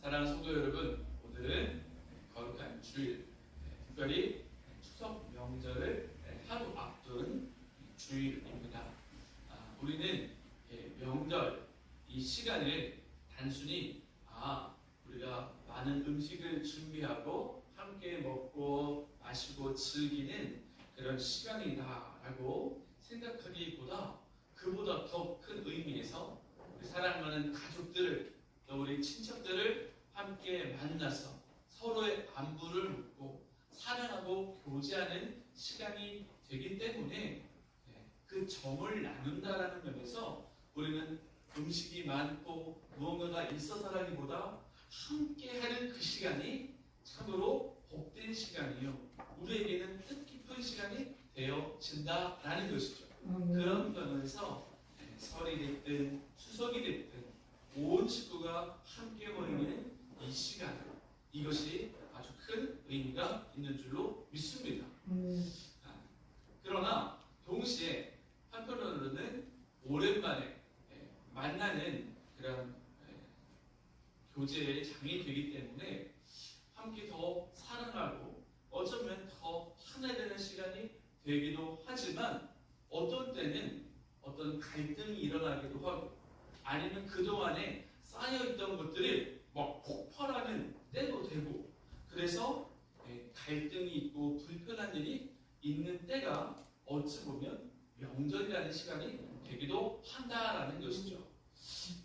사랑하는 성도 여러분, 오늘은 거룩한 주일, 특별히 추석 명절을 하루 앞둔 주일입니다. 우리는 명절 이 시간을 단순히 우리가 많은 음식을 준비하고 함께 먹고 마시고 즐기는 그런 시간이다라고 생각하기보다 그보다 더 큰 의미에서 우리 사랑하는 가족들을 또 우리 친척들을 함께 만나서 서로의 안부를 묻고 사랑하고 교제하는 시간이 되기 때문에 그 정을 나눈다라는 면에서 우리는 음식이 많고 무언가가 있어서라기보다 함께하는 그 시간이 참으로 복된 시간이요, 우리에게는 뜻깊은 시간이 되어진다라는 것이죠. 그런 면에서 설이 됐든 추석이 됐든 온 식구가 함께 모이는 이 시간, 이것이 아주 큰 의미가 있는 줄로 믿습니다. 그러나 동시에 한편으로는 오랜만에 만나는 그런 교제의 장이 되기 때문에 함께 더 사랑하고 어쩌면 더 하나 되는 시간이 되기도 하지만 어떤 때는 어떤 갈등이 일어나기도 하고 아니면 그동안에 쌓여있던 것들이 막 폭발하는 때도 되고, 그래서 갈등이 있고 불편한 일이 있는 때가 어찌 보면 명절이라는 시간이 되기도 한다라는 것이죠.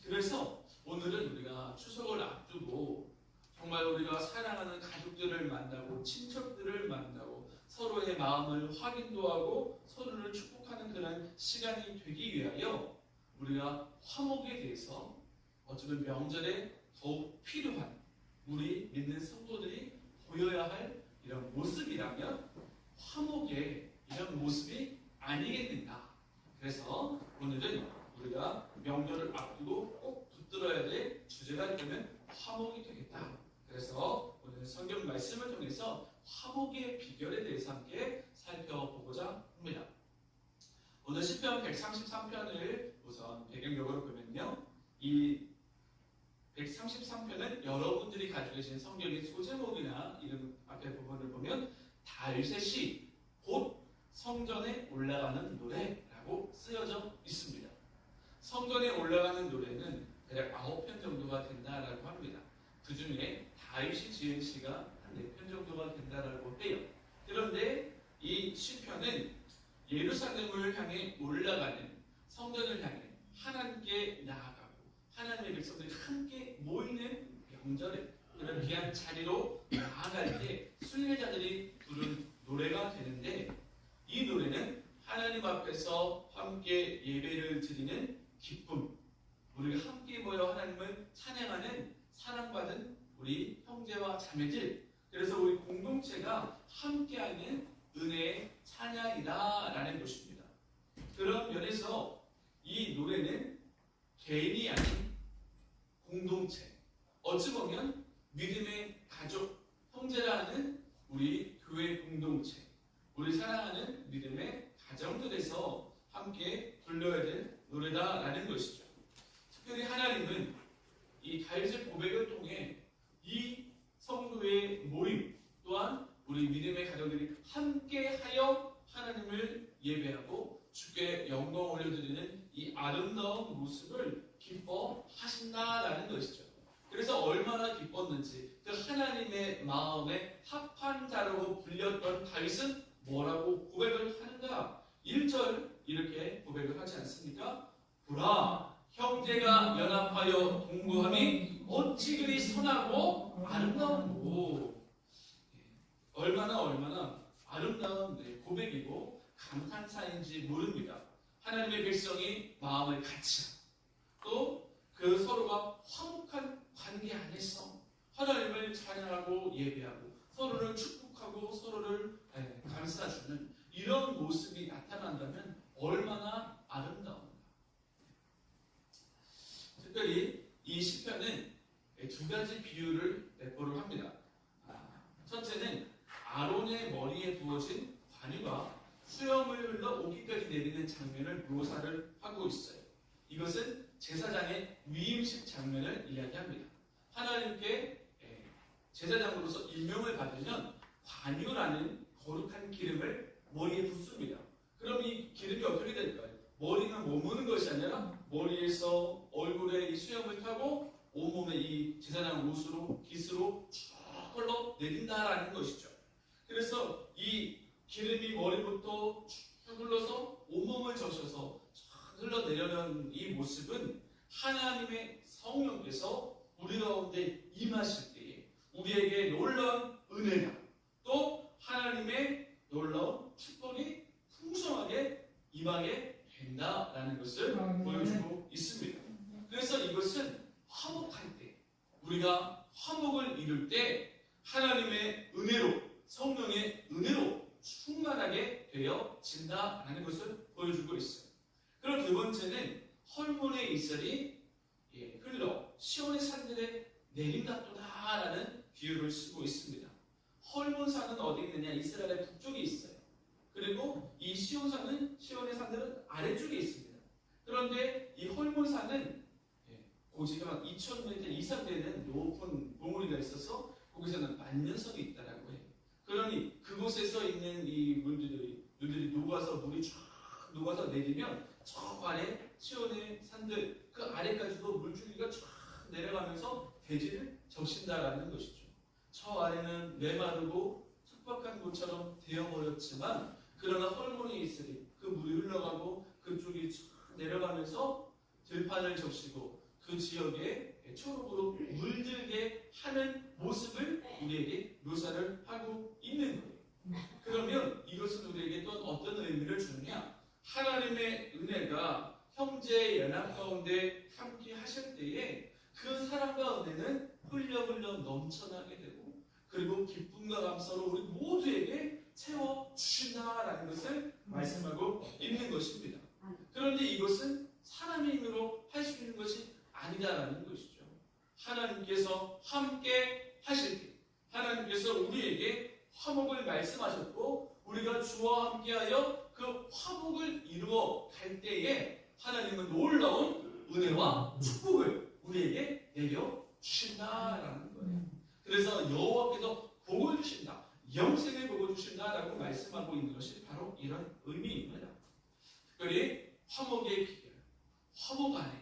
그래서 오늘은 우리가 추석을 앞두고 정말 우리가 사랑하는 가족들을 만나고 친척들을 만나고 서로의 마음을 확인도 하고 서로를 축복하는 그런 시간이 되기 위하여 우리가 화목에 대해서 어쩌면 명절에 더욱 필요한 우리 믿는 성도들이 보여야 할 이런 모습이라면 화목의 이런 모습이 아니겠는가. 그래서 오늘은 우리가 명절을 앞두고 꼭 붙들어야 될 주제가 되면 화목이 되겠다. 그래서 오늘 성경 말씀을 통해서 화목의 비결에 대해서 함께 살펴보고자 합니다. 오늘 시편 133편을 우선 배경적으로 보면요, 이 133편은 여러분들이 가지고 계신 성경의 소제목이나 이런 앞에 부분을 보면 달셋이 곧 성전에 올라가는 노래라고 쓰여져 있습니다. 성전에 올라가는 노래는 대략 9편 정도가 된다라고 합니다. 그 중에 다윗이 지은 시가 한 4편 정도가 된다라고 해요. 그런데 이 시편은 예루살렘을 향해 올라가는, 성전을 향해 하나님께 나아가고 하나님의 백성들이 함께 모이는 명절에 그런 귀한 자리로 나아갈 때 순례자들이 부른 노래가 되는데, 이 노래는 하나님 앞에서 함께 예배를 드리는 기쁨, 우리가 함께 모여 하나님을 찬양하는 사랑받은 우리 형제와 자매들, 그래서 우리 공동체가 함께하는 은혜의 찬양이다라는 것입니다. 그런 면에서 이 노래는 개인이 아닌 공동체, 어찌 보면 믿음의 가족, 형제라는 우리 교회 공동체, 우리 사랑하는 믿음의 가정들에서 함께 불러야 될 노래다라는 것이죠. 특별히 하나님은 이 다윗의 고백을 통해 이 성도의 모임 또한 우리 믿음의 가족들이 함께하여 하나님을 예배하고 주께 영광 올려드리는 이 아름다운 모습을 기뻐하신다라는 것이죠. 그래서 얼마나 기뻤는지 그 하나님의 마음에 합한 자라고 불렸던 다윗은 뭐라고 고백을 하는가? 1절 이렇게 고백을 하지 않습니까? 보라, 형제가 연합하여 동거함이 어찌 그리 선하고 아름다운고. 얼마나 아름다운 고백이고 감탄사인지 모릅니다. 하나님의 백성이 마음을 같이 또 그 서로가 화목한 관계 안에서 하나님을 찬양하고 예배하고 서로를 축복하고 서로를 감싸주는 이런 모습이 나타난다면 얼마나 아름다운가. 특별히 이 시편은 2가지 비유를 내포를 합니다. 첫째는 아론의 머리에 부어진 관유가 수염을 흘러 오기까지 내리는 장면을 묘사를 하고 있어요. 이것은 제사장의 위임식 장면을 이야기합니다. 하나님께 제사장으로서 임명을 받으면 관유라는 거룩한 기름을 머리에 붓습니다. 그럼 이 기름이 어떻게 될까요? 머리는 머무는 것이 아니라 머리에서 얼굴에 이 수염을 타고 온몸에 이 제사장 옷으로 깃으로 쭉 흘러 내린다라는 것이죠. 그래서 이 기름이 머리부터 쭉 흘러서 온몸을 적셔서 쭉 흘러내려는 이 모습은 하나님의 성령께서 우리 가운데 임하실 때에 우리에게 놀라운 은혜가 또 하나님의 놀라운 축복이 풍성하게 임하게 된다라는 것을 보여주고 있습니다. 그래서 이것은 화목할 때, 우리가 화목을 이룰 때 하나님의 은혜로, 성령의 은혜로 충만하게 되어진다라는 것을 보여주고 있어요. 그럼 두 번째는 헐몬의 이슬이 흘러 시온의 산들에 내린다또다라는 비유를 쓰고 있습니다. 헐몬산은 어디 있느냐? 이스라엘의 북쪽에 있어요. 그리고 이 시온산은, 시온의 산들은 아래쪽에 있습니다. 그런데 이 헐몬산은 고지가 2000m 이상 되는 높은 봉우리가 있어서 거기서는 만년석이 있다라고 해요. 그러니 그곳에서 있는 이 물들이 녹아서 물이 쫙 녹아서 내리면 저 아래 시온의 산들 그 아래까지도 물줄기가 쫙 내려가면서 대지를 적신다라는 것이죠. 저 아래는 메마르고 척박한 곳처럼 되어버렸지만 그러나 헐몬이 있으니 그 물이 흘러가고 그쪽이 쫙 내려가면서 들판을 적시고 그 지역에 초록으로 물들게 하는 모습을 우리에게 묘사를 하고 있는 거예요. 그러면 이것은 우리에게 또 어떤 의미를 주느냐? 하나님의 은혜가 형제의 연합 가운데 함께 하실 때에 그 사랑과 은혜는 흘려 넘쳐나게 되고 그리고 기쁨과 감사로 우리 모두에게 채워주신다라는 것을 말씀하고 있는 것입니다. 그런데 이것은 사람의 힘으로 할 수 있는 것이 아니다라는 것이죠. 하나님께서 함께 하실 때 하나님께서 우리에게 화목을 말씀하셨고 우리가 주와 함께하여 그 화목을 이루어 갈 때에 하나님은 놀라운 은혜와 축복을 우리에게 내려 주신다라는 거예요. 그래서 여호와께서 복을 주신다, 영생의 복을 주신다라고 말씀하고 있는 것이 바로 이런 의미입니다. 특별히 화목의 비결, 화목 안에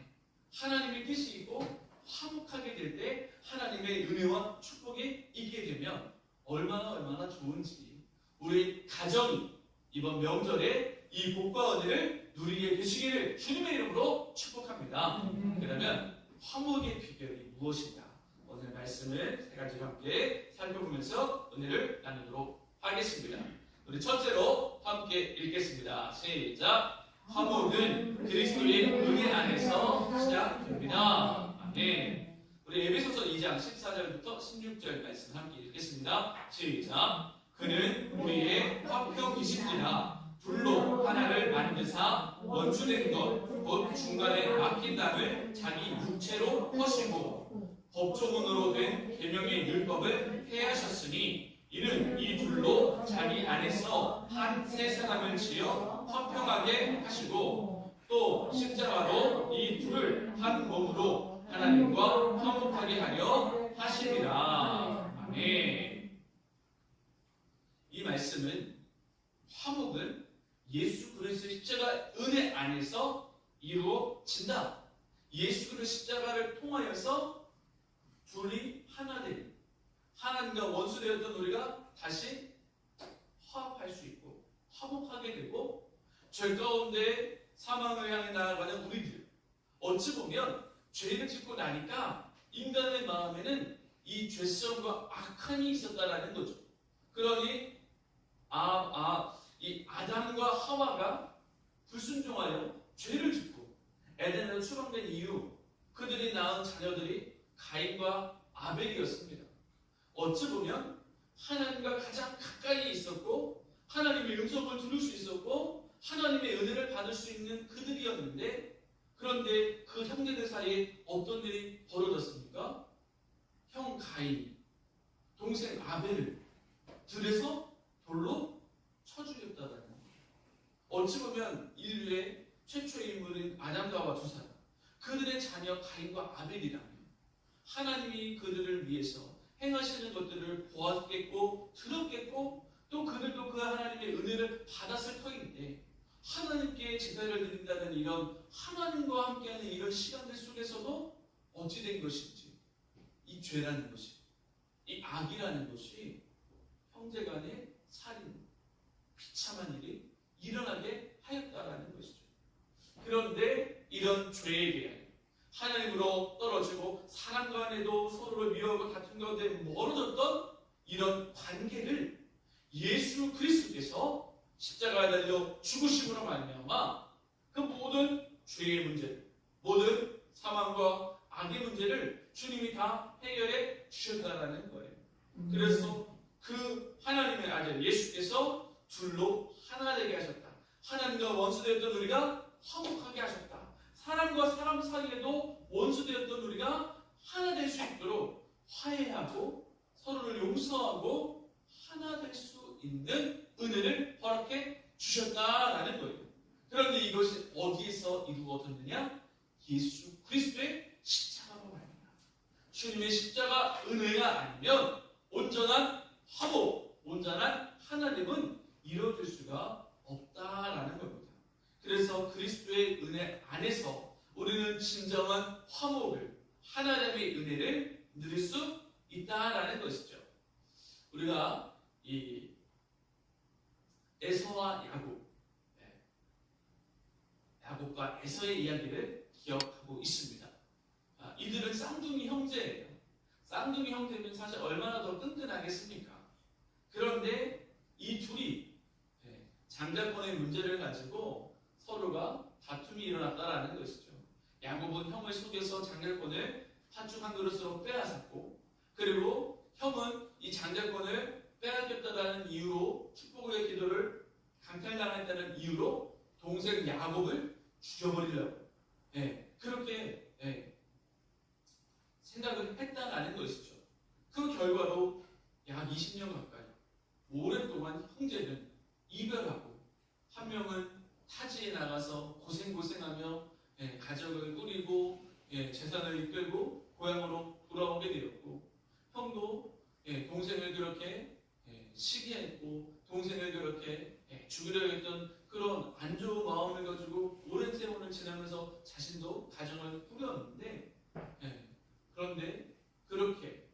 하나님의 뜻이 있고 화목하게 될 때 하나님의 은혜와 축복이 있게 되면 얼마나 좋은지 우리 가정이 이번 명절에 이 복과 은혜를 누리게 되시기를 주님의 이름으로 축복합니다. 그러면 화목의 비결이 무엇인가? 오늘 말씀을 세 가지로 함께 살펴보면서 은혜를 나누도록 하겠습니다. 우리 첫째로 함께 읽겠습니다. 시작! 화목은 그리스도의 은혜 안에서 시작됩니다. 아멘. 우리 에베소서 2장 14절부터 16절 말씀 함께 읽겠습니다. 시작! 그는 우리의 화평이시니라. 둘로 하나를 만드사 원수된 것 곧 중간에 막힌 담을 자기 육체로 허시고 법조문으로 된 계명의 율법을 폐하셨으니 이는 이 둘로 자기 안에서 한 새 사람을 지어 화평하게 하시고 또 십자가로 이 둘을 한 몸으로 하나님과 화목하게 하려 하심이라. 아멘. 이 말씀은 화목은 예수 그리스도의 십자가 은혜 안에서 이루어진다. 예수 그리스도의 십자가를 통하여서 둘이 하나 되는, 하나님과 원수되었던 우리가 다시 화합할 수 있고 화목하게 되고 죄 가운데 사망을 향해 나아가는 우리들, 어찌 보면 죄를 짓고 나니까 인간의 마음에는 이 죄성과 악함이 있었다라는 거죠. 그러니 이 아담과 하와가 불순종하여 죄를 짓고 에덴에서 추방된 이후 그들이 낳은 자녀들이 가인과 아벨이었습니다. 어찌 보면 하나님과 가장 가까이 있었고 하나님의 음성을 들을 수 있었고 하나님의 은혜를 받을 수 있는 그들이었는데 그런데 그 형제들 사이에 어떤 일이 벌어졌습니까? 형 가인이 동생 아벨을 들에서 돌로 쳐 죽였다는 거예요. 어찌 보면 인류의 최초의 인물인 아담과 하와 두 사람, 그들의 자녀 가인과 아벨이라면 하나님이 그들을 위해서 행하시는 것들을 보았겠고 들었겠고 또 그들도 그 하나님의 은혜를 받았을 터인데 하나님께 제사를 드린다는 이런 하나님과 함께하는 이런 시간들 속에서도 어찌 된 것인지 이 죄라는 것이 이 악이라는 것이 형제간의 살인 비참한 일이 일어나게 하였다라는 것이죠. 그런데 이런 죄에 대한 하나님으로 떨어지고 사람 간에도 서로를 미워하고 다툼 가운데 멀어졌던 이런 관계를 예수 그리스도께서 십자가에 달려 죽으심으로 말미암아 그 모든 죄의 문제, 모든 사망과 악의 문제를 주님이 다 해결해 주셨다라는 거예요. 그래서 그 하나님의 아들 예수께서 둘로 하나 되게 하셨다. 하나님과 원수되었던 우리가 화목하게 하셨다. 사람과 사람 사이에도 원수되었던 우리가 하나 될 수 있도록 화해하고 서로를 용서하고 하나 될 수 있는 은혜를 허락해 주셨다라는 거예요. 그런데 이것이 어디에서 이루어졌느냐? 예수 그리스도의 십자가로 말입니다. 주님의 십자가 은혜가 아니면 온전한 화목, 온전한 하나됨은 이루어질 수가 없다라는 겁니다. 그래서 그리스도의 은혜 안에서 우리는 진정한 화목을, 하나됨의 은혜를 누릴 수 있다라는 것이죠. 우리가 이 에서와 야곱과 에서의 이야기를 기억하고 있습니다. 이들은 쌍둥이 형제예요. 쌍둥이 형제면 사실 얼마나 더 끈끈하겠습니까? 그런데 이 둘이 장자권의 문제를 가지고 서로가 다툼이 일어났다라는 것이죠. 야곱은 형을 속여서 장자권을 팥죽 한 그릇으로 빼앗았고, 그리고 형은 이 장자권을 빼앗겼다라는 이유로 축복의 기도를 강탈당했다는 이유로 동생 야곱을 죽여버리려고 그렇게 생각을 했다라는 것이죠. 그 결과로 약 20년 가까이 오랫동안 형제는 이별하고 한 명은 타지에 나가서 고생하며 가정을 꾸리고 재산을 이끌고 고향으로 돌아오게 되었고, 형도 동생을 그렇게 시기했고 동생을 그렇게 죽이려 했던 그런 안 좋은 마음을 가지고 오랜 세월을 지나면서 자신도 가정을 꾸렸는데, 그런데 그렇게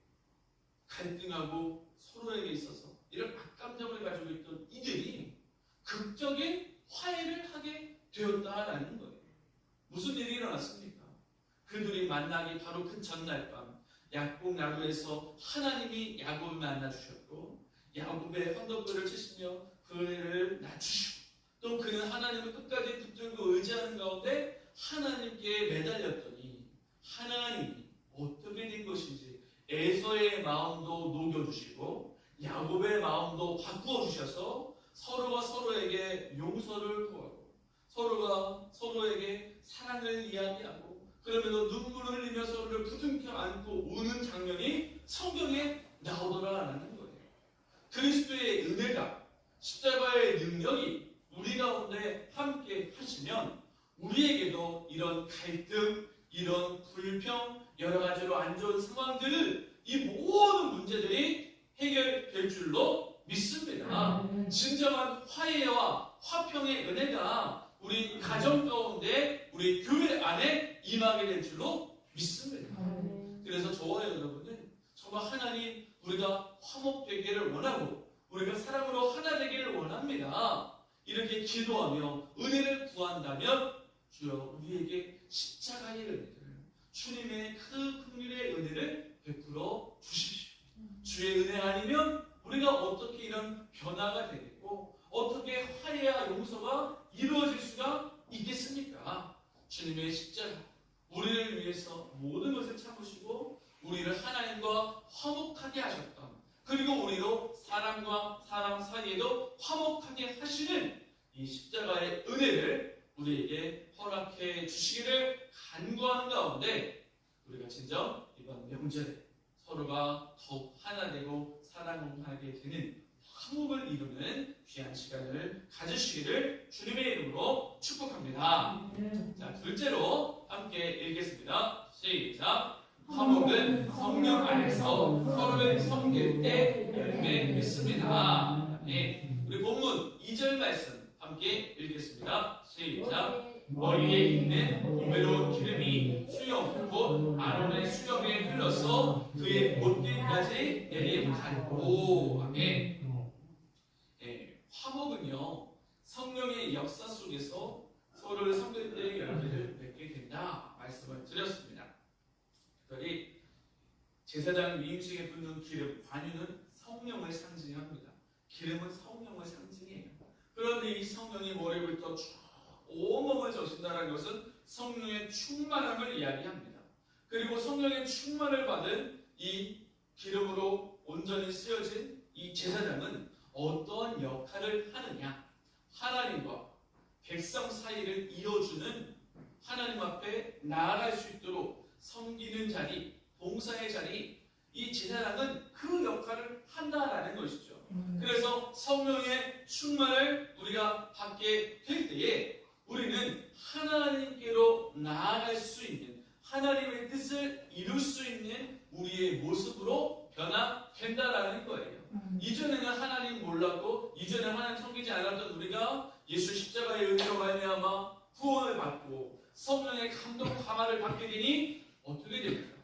갈등하고 서로에게 있어서 이런 악감정을 가지고 있던 이들이 극적인 화해를 하게 되었다라는 거예요. 무슨 일이 일어났습니까? 그들이 만나기 바로 그 전날 밤 야곱 나루에서 하나님이 야곱을 만나 주셨고, 야곱의 헌덕들을 치시며 그를 낮추시고, 또 그는 하나님을 끝까지 붙들고 의지하는 가운데 하나님께 매달렸더니 하나님이 어떻게 된 것인지 에서의 마음도 녹여주시고 야곱의 마음도 바꾸어 주셔서 서로가 서로에게 용서를 구하고 서로가 서로에게 사랑을 이야기하고 그러면서 눈물을 흘리며 서로를 부둥켜 안고 우는 장면이 성경에 나오더라라는 거예요. 그리스도의 은혜가, 십자가의 능력이 우리 가운데 함께 하시면 우리에게도 이런 갈등, 이런 불평, 여러 가지로 안 좋은 상황들을, 이 모든 문제들이 해결될 줄로 믿습니다. 진정한 화해와 화평의 은혜가 우리 가정 가운데, 우리 교회 안에 임하게 될 줄로 믿습니다. 그래서 저와 여러분은 정말 하나님, 우리가 화목되기를 원하고 우리가 사랑으로 하나 되기를 원합니다. 이렇게 기도하며 은혜를 구한다면 주여 우리에게 십자가의 은혜를, 주님의 그 긍휼의 은혜를 베풀어 주십시오. 주의 은혜 아니면 우리가 어떻게 이런 변화가 되겠고 어떻게 화해와 용서가 이루어질 수가 있겠습니까? 주님의 십자가, 우리를 위해서 모든 것을 참으시고 우리를 하나님과 화목하게 하셨던, 그리고 우리로 사람과 사람 사이에도 화목하게 하시는 이 십자가의 은혜를 우리에게 허락해 주시기를 간구하는 가운데 우리가 진정 이번 명절에 서로가 더욱 하나 되고 사랑하게 되는 화목을 이루는 귀한 시간을 가지시기를 주님의 이름으로 축복합니다. 자, 둘째로 함께 읽겠습니다. 시작. 화목은 성령 안에서 서로를 섬길 때 열매 맺습니다. 네. 우리 본문 2절 말씀 함께 읽겠습니다. 시작. 머리에 있는 보배로운 기름이 수염 곧 아론의 수염에 흘러서 그의 못뒤까지 내림받고. 아멘. 네. 화목은요 성령의 역사 속에서 서로를 섬길 때 열매를 맺게 된다 말씀을 드렸습니다. 특별히 제사장 위임식에 붓는 기름, 관유는 성령을 상징합니다. 기름은 성령을 상징해요. 그런데 이 성령이 머리부터 쭉 온몸을 적신다는 것은 성령의 충만함을 이야기합니다. 그리고 성령의 충만을 받은 이 기름으로 온전히 쓰여진 이 제사장은 어떤 역할을 하느냐? 하나님과 백성 사이를 이어주는, 하나님 앞에 나아갈 수 있도록 섬기는 자리, 봉사의 자리, 이 제사장은 그 역할을 한다라는 것이죠. 그래서 성령의 충만을 우리가 받게 될 때에 우리는 하나님께로 나아갈 수 있는, 하나님의 뜻을 이룰 수 있는 우리의 모습으로 변화된다라는 거예요. 이전에는 하나님 몰랐고 이전에 하나님 섬기지 않았던 우리가 예수 십자가의 은혜로 말미암아 구원을 받고 성령의 감동 감화를 받게 되니 어떻게 됩니까?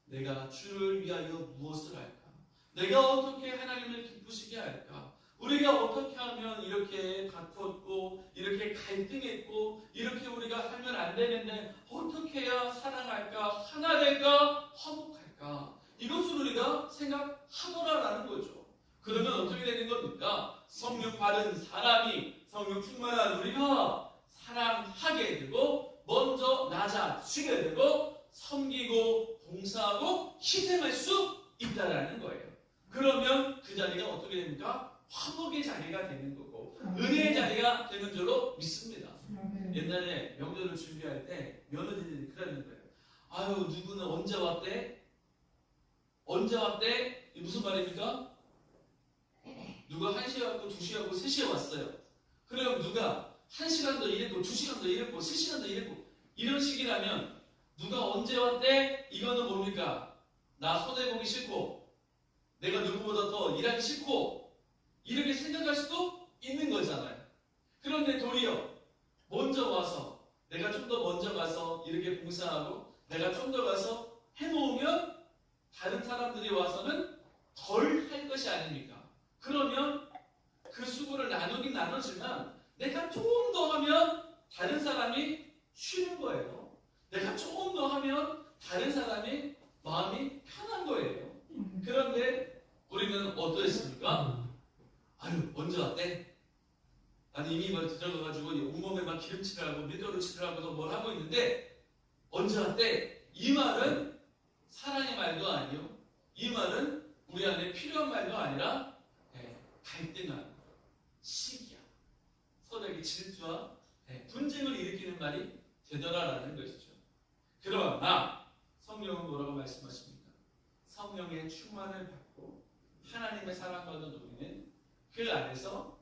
내가 주를 위하여 무엇을 할까? 내가 어떻게 하나님을 기쁘시게 할까? 우리가 어떻게 하면 이렇게 다투었고 이렇게 갈등했고 이렇게 우리가 하면 안 되는데 어떻게 해야 사랑할까? 하나 될까? 화목할까? 이것을 우리가 생각하더라라는 거죠. 그러면 어떻게 되는 겁니까? 성령 받은 사람이, 성령 충만한 우리가 사랑하게 되고 먼저 낮아지게 되고 섬기고 봉사하고 희생할 수 있다라는 거예요. 그러면 그 자리가 어떻게 됩니까? 화목의 자리가 되는 거고 은혜의 자리가 되는 줄로 믿습니다. 옛날에 명절을 준비할 때 며느리들이 그러는 거예요. 아유, 누구는 언제 왔대? 언제 왔대? 이게 무슨 말입니까? 누가 1시에 왔고 2시에 왔고 3시에 왔어요. 그럼 누가 1시간 더 일했고 2시간 더 일했고 3시간 더 일했고 이런 식이라면 누가 언제 왔대? 이거는 뭡니까? 나 손해보기 싫고 내가 누구보다 더 일하기 싫고 이렇게 생각할 수도 있는 거잖아요. 그런데 도리어 먼저 와서 내가 좀 더 먼저 가서 이렇게 봉사하고 내가 좀 더 가서 해놓으면 다른 사람들이 와서는 덜 할 것이 아닙니까? 그러면 그 수고를 나누긴 나누지만 내가 조금 더 하면 다른 사람이 쉬는 거예요. 내가 조금 더 하면 다른 사람이 마음이 편한 거예요. 그런데 우리는 어떠했습니까? 아유, 언제 왔대? 나는 이미 막 들어가가지고 온몸에 막 기름칠을 하고 밀가루 칠을 하고 뭘 하고 있는데 언제 왔대? 이 말은 사랑의 말도 아니요. 이 말은 우리 안에 필요한 말도 아니라 갈등한 시기야. 서로에게 질투와 분쟁을 일으키는 말이 되더라라는 것이죠. 그러나 성령은 뭐라고 말씀하십니까? 성령의 충만을 받고 하나님의 사랑받는 우리는 그 안에서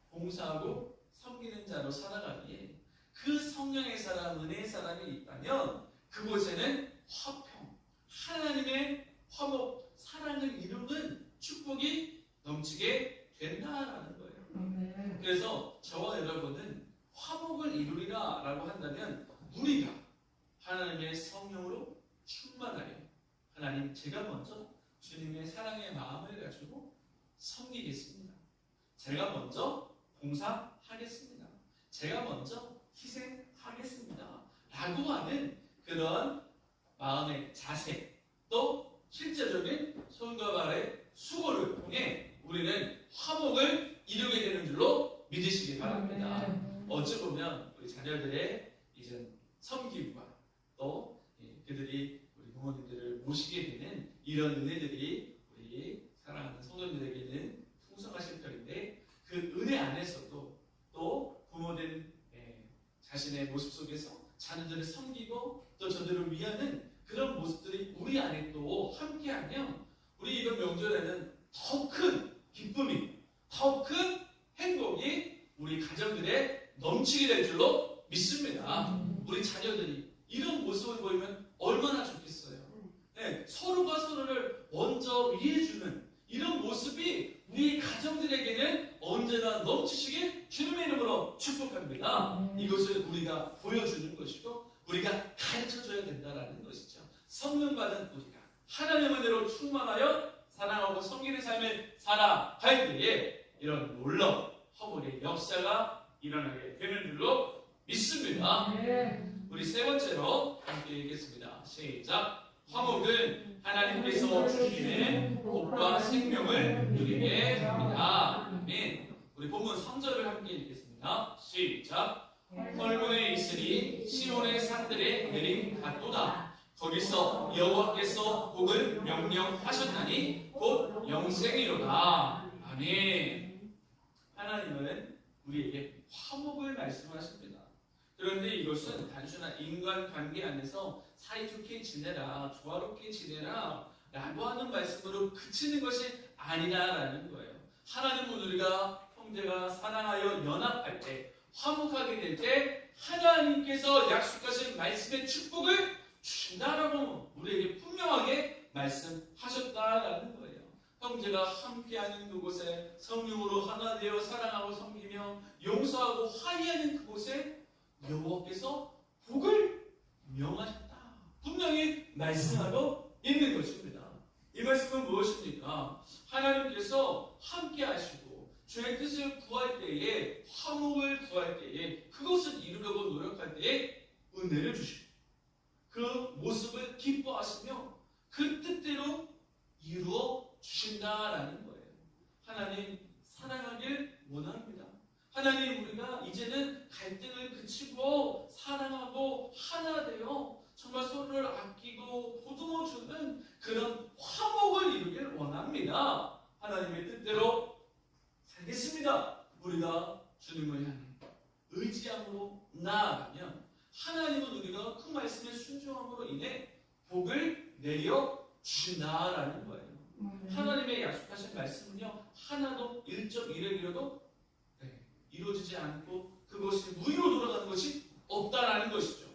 봉사하고 섬기는 자로 살아가기에 그 성령의 사랑, 은혜의 사랑이 있다면 그곳에는 화평, 하나님의 화목, 사랑을 이루는 축복이 넘치게 된다라는 거예요. 그래서 저와 여러분은 화목을 이루리라 라고 한다면 우리가 하나님의 성령으로 충만하여 하나님, 제가 먼저 주님의 사랑의 마음을 가지고 섬기겠습니다. 제가 먼저 봉사하겠습니다. 제가 먼저 희생하겠습니다. 라고 하는 그런 마음의 자세, 또 실제적인 손과 발의 수고를 통해 우리는 화목을 이루게 되는 줄로 믿으시기 바랍니다. 어찌 보면 우리 자녀들의 이제 섬김과 또 그들이 우리 부모님들을 모시게 되는 이런 은혜들이 우리 사랑하는 성도님들에게는 풍성하실 터인데 그 은혜 안에서도 또 부모된 자신의 모습 속에서 자녀들을 섬기고 또 저들을 위하는 그런 모습들이 우리 안에 또 함께하면 우리 이번 명절에는 더 큰 기쁨이, 더 큰 행복이 우리 가정들에 넘치게 될 줄로 믿습니다. 우리 자녀들이 이런 모습을 보이면 얼마나 좋겠어요. 예, 서로가 서로를 먼저 위해주는 이런 모습이 우리 가정들에게는 언제나 넘치시길 주님의 이름으로 축복합니다. 이것을 우리가 보여주는 것이고 우리가 가르쳐줘야 된다는 것이죠. 성령 받은 우리가 하나님의 은혜로 충만하여 사랑하고 섬기는 삶을 살아갈 때에 이런 놀라운 화목의 역사가 일어나게 되는 줄로 믿습니다. 우리 세 번째로 함께 읽겠습니다. 시작. 화목은 하나님께서 주시는 복과 생명을 누리게 합니다. 아멘. 우리 본문 3절을 함께 읽겠습니다. 시작. 헐문에 있으리 시온의 산들에 내린 같도다. 거기서 여호와께서 복을 명령하셨나니 곧 영생이로다. 아멘. 하나님은 우리에게 화목을 말씀하십니다. 그런데 이것은 단순한 인간관계 안에서 사이좋게 지내라, 조화롭게 지내라 라고 하는 말씀으로 그치는 것이 아니라는 거예요. 하나님은 우리가 형제가 사랑하여 연합할 때, 화목하게 될 때 하나님께서 약속하신 말씀의 축복을 주신다라고 우리에게 분명하게 말씀하셨다라는 거예요. 형제가 함께하는 그곳에 성령으로 하나 되어 사랑하고 섬기며 용서하고 화해하는 그곳에 여호와께서 복을 명하셨다. 분명히 말씀하고 있는 것입니다. 이 말씀은 무엇입니까? 하나님께서 함께 하시고 주의 뜻을 구할 때에, 화목을 구할 때에, 그것을 이루려고 노력할 때에 은혜를 주시고 그 모습을 기뻐하시며 그 뜻대로 이루어 주신다라는 거예요. 하나님 사랑하길 원합니다. 하나님 우리가 이제는 갈등을 그치고 사랑하고 하나 되어 정말 서로를 아끼고 보듬어주는 그런 화목을 이루길 원합니다. 하나님의 뜻대로 살겠습니다. 우리가 주님을 향해 의지함으로 나아가면 하나님은 우리가 그 말씀에 순종함으로 인해 복을 내려 주신다라는 거예요. 하나님의 약속하신 말씀은요 하나도 1.1획이라도 이루어지지 않고 그것이 무의로 돌아가는 것이 없다라는 것이죠.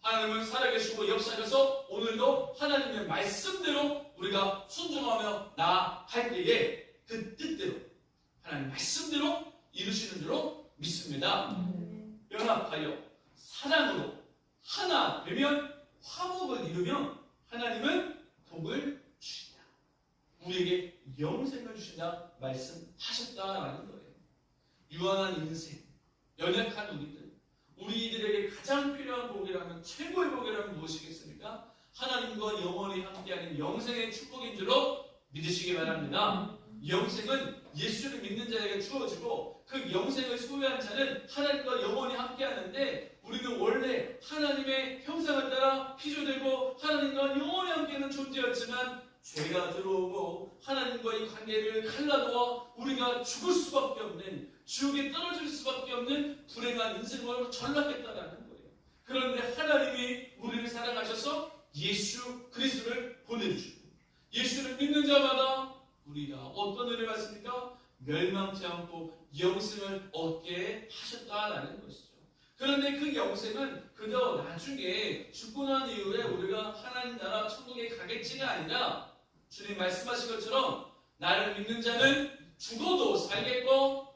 하나님은 살아계시고 역사하셔서 오늘도 하나님의 말씀대로 우리가 순종하며 나아갈 때에 그 뜻대로 하나님 말씀대로 이루시는 줄로 믿습니다. 연합하여 사랑으로 하나 되면 화목을 이루면 하나님은 복을 주신다. 우리에게 영생을 주신다 말씀하셨다라는 거예요. 유한한 인생, 연약한 우리들에게 가장 필요한 복이라면, 최고의 복이라면 무엇이겠습니까? 하나님과 영원히 함께하는 영생의 축복인 줄로 믿으시기 바랍니다. 영생은 예수를 믿는 자에게 주어지고 그 영생을 소유한 자는 하나님과 영원히 함께하는데, 우리는 원래 하나님의 형상을 따라 피조되고 하나님과 영원히 함께하는 존재였지만 죄가 들어오고 하나님과의 관계를 갈라놓아 우리가 죽을 수밖에 없는, 지옥에 떨어질 수밖에 없는 불행한 인생으로 전락했다라는 거예요. 그런데 하나님이 우리를 사랑하셔서 예수 그리스도를 보내주시고 예수를 믿는 자마다 우리가 어떤 은혜를 받습니까? 멸망치 않고 영생을 얻게 하셨다라는 것이죠. 그런데 그 영생은 그저 나중에 죽고 난 이후에 우리가 하나님 나라 천국에 가겠지가 아니라 주님 말씀하신 것처럼 나를 믿는 자는 죽어도 살겠고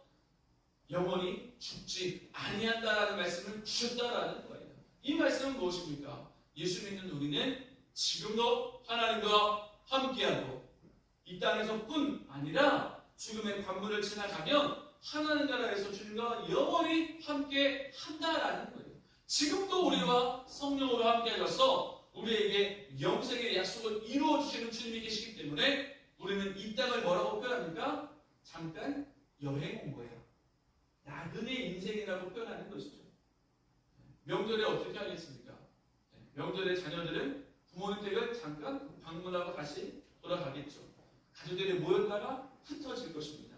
영원히 죽지 아니한다라는 말씀을 주셨다라는 거예요. 이 말씀은 무엇입니까? 예수 믿는 우리는 지금도 하나님과 함께하고 이 땅에서뿐 아니라 죽음의 관문을 지나가면 하나님 나라에서 주님과 영원히 함께 한다라는 거예요. 지금도 우리와 성령으로 함께 하셔서 우리에게 영생의 약속을 이루어 주시는 주님이 계시기 때문에 우리는 이 땅을 뭐라고 표현합니까? 잠깐 여행 온 거예요. 나그네 인생이라고 표현하는 것이죠. 명절에 어떻게 하겠습니까? 명절에 자녀들은 부모님 댁을 잠깐 방문하고 다시 돌아가겠죠. 가족들이 모였다가 흩어질 것입니다.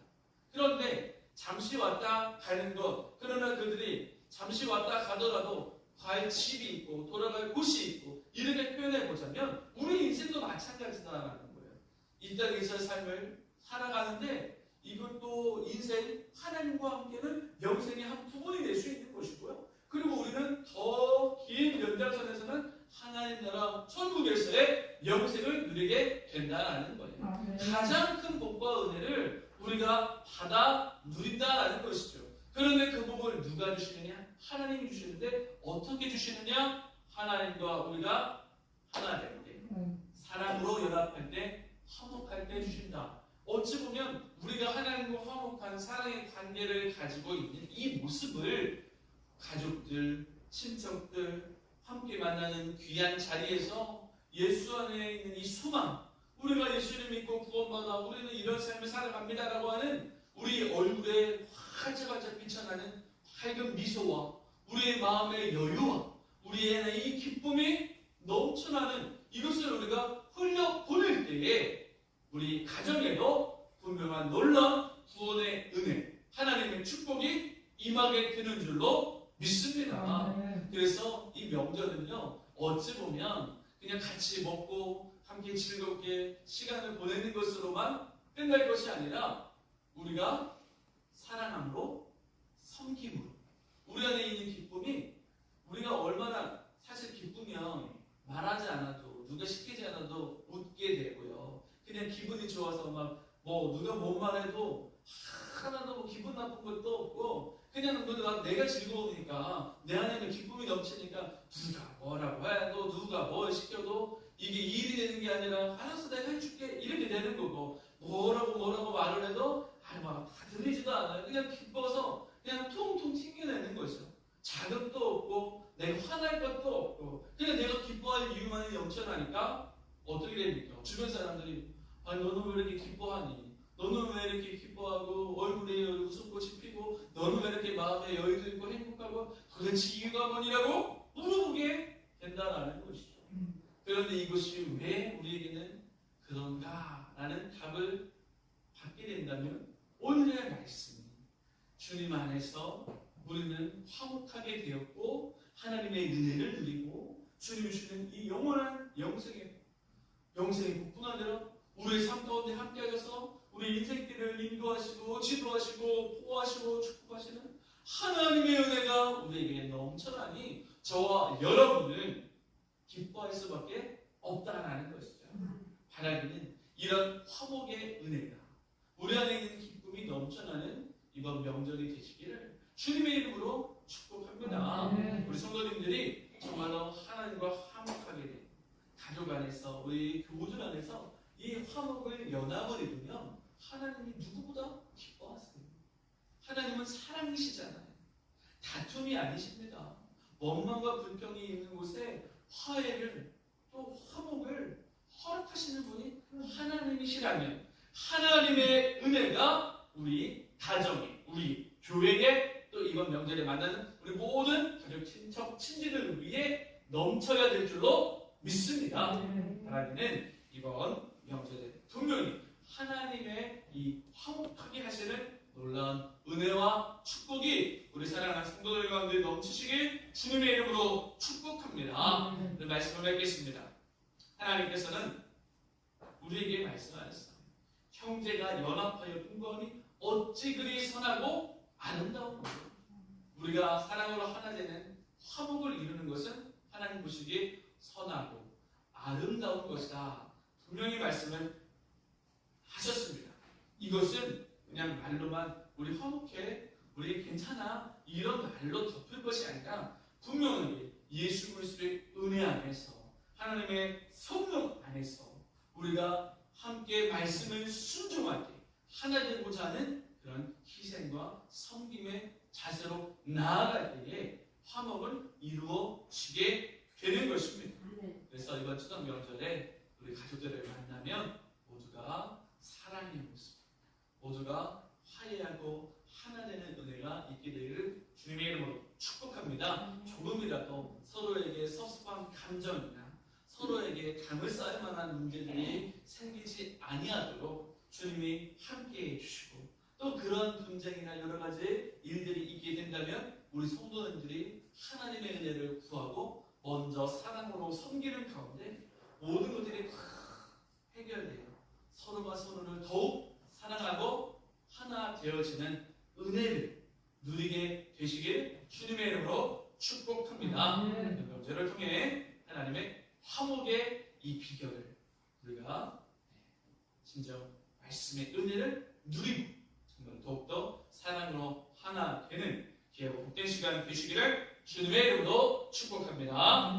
그런데 잠시 왔다 가는 것, 그러나 그들이 잠시 왔다 가더라도 갈 집이 있고 돌아갈 곳이 있고 이렇게 표현해 보자면 우리 인생도 마찬가지다라는 거예요. 이 땅에서의 삶을 살아가는데 이것도 인생 하나님과 함께는 영생의 한 부분이 될 수 있는 것이고요. 그리고 우리는 더 긴 연장선에서는 하나님 나라 천국에서의 영생을 누리게 된다라는 거예요. 가장 큰 복과 은혜를 우리가 받아 누린다라는 것이죠. 그런데 그 복을 누가 주시느냐? 하나님이 주시는데 어떻게 주시느냐? 하나님과 우리가 하나 될 때, 사랑으로 연합할 때, 화목할 때 주신다. 어찌 보면 우리가 하나님과 화목한 사랑의 관계를 가지고 있는 이 모습을 가족들, 친척들, 함께 만나는 귀한 자리에서 예수 안에 있는 이 소망, 우리가 예수를 믿고 구원받아 우리는 이런 삶을 살아갑니다라고 하는 우리 얼굴에 활짝활짝 비쳐나는 밝은 미소와 우리의 마음의 여유와 우리의 이 기쁨이 넘쳐나는 이것을 우리가 흘려보낼 때에 우리 가정에도 분명한 놀라운 구원의 은혜, 하나님의 축복이 임하게 되는 줄로 믿습니다. 그래서 이 명절은요, 어찌 보면 그냥 같이 먹고 함께 즐겁게 시간을 보내는 것으로만 끝날 것이 아니라 우리가 사랑함으로, 섬김으로, 우리 안에 있는 기쁨이 우리가 얼마나 사실 기쁘면 말하지 않아도 누가 시키지 않아도 웃게 되고요. 그냥 기분이 좋아서 막 뭐 누가 뭔 말해도 하나도 뭐 기분 나쁜 것도 없고 그냥 내가 즐거우니까 내 안에는 기쁨이 넘치니까 누가 뭐라고 해도 누가 뭘 시켜도 이게 일이 되는 게 아니라 알았어 내가 해줄게 이렇게 되는 거고 뭐라고 말을 해도 막 다 들리지도 않아요. 그냥 기뻐서 그냥 통통 튕겨내는 거죠. 자극도 없고 내가 화날 것도 없고 그냥 내가 기뻐할 이유만이 넘쳐나니까 어떻게 됩니까? 주변 사람들이 아니 너는 왜 이렇게 기뻐하니? 너는 왜 이렇게 기뻐하고 얼굴에 웃음꽃이 피고 너는 왜 이렇게 마음에 여유도 있고 행복하고 도대체 이유가 뭐니라고 물어보게 된다라는 것이죠. 그런데 이것이 왜 우리에게는 그런가라는 답을 받게 된다면 오늘의 말씀이 주님 안에서 우리는 화목하게 되었고 하나님의 은혜를 누리고 주님이 주는 이 영원한 영생의 복뿐 아니라 우리의 삶 가운데 함께 하셔서 우리 인생길을 인도하시고 지도하시고 보호하시고 축복하시는 하나님의 은혜가 우리에게 넘쳐나니 저와 여러분을 기뻐할 수밖에 없다라는 것이죠. 바라기는 이런 화목의 은혜가 우리 안에 있는 기쁨이 넘쳐나는 이번 명절이 되시기를 주님의 이름으로 축복합니다. 우리 성도님들이 정말로 하나님과 화목하게 된 가족 안에서 우리 교우들 안에서 이 화목을 연합을 이루면 하나님이 누구보다 기뻐하세요. 하나님은 사랑이시잖아요. 다툼이 아니십니다. 원망과 불평이 있는 곳에 화해를 또 화목을 허락하시는 분이 하나님이시라면 하나님의 은혜가 우리 가정에 우리 교회에 또 이번 명절에 만나는 우리 모든 가족 친척 친지들을 위해 넘쳐야 될 줄로 믿습니다. 바라기는 이번 명절에 분명히 하나님의 이 화목하게 하시는 놀라운 은혜와 축복이 우리 사랑하는 성도들 가운데 넘치시길 주님의 이름으로 축복합니다. 오늘 말씀을 맺겠습니다. 하나님께서는 우리에게 말씀하셨어요. 형제가 연합하여 분거하니 어찌 그리 선하고 아름다운 것. 우리가 사랑으로 하나 되는 화목을 이루는 것은 하나님 보시기에 선하고 아름다운 것이다. 분명히 말씀을 하셨습니다. 이것은 그냥 말로만 우리 화목해, 우리 괜찮아 이런 말로 덮을 것이 아니라 분명하게 예수 그리스도의 은혜 안에서 하나님의 성령 안에서 우리가 함께 말씀을 순종하게 하나 되고자 하는 그런 희생과 섬김의 자세로 나아갈 때에 화목을 이루어지게 되는 것입니다. 그래서 이번 추석 명절에 우리 가족들을 만나면 모두가 사랑의 모습, 모두가 화해하고 하나 되는 은혜가 있게 되기를 주님의 이름으로 축복합니다. 조금이라도 서로에게 섭섭한 감정이나 서로에게 담을 쌓을 만한 문제들이 생기지 아니하도록 주님이 함께해 주시고 또 그런 분쟁이나 여러 가지 일들이 있게 된다면 우리 성도님들이 하나님의 은혜를 구하고 먼저 사랑으로 섬기는 가운데 모든 것들이 해결돼요. 서로가 서로를 더욱 사랑하고 하나 되어지는 은혜를 누리게 되시길 주님의 이름으로 축복합니다. 명절을 통해 하나님의 화목의 이 비결을 우리가 진정 말씀의 은혜를 누리고 정말 더욱더 사랑으로 하나 되는 귀하고 복된 시간 되시기를 주님의 이름으로 축복합니다.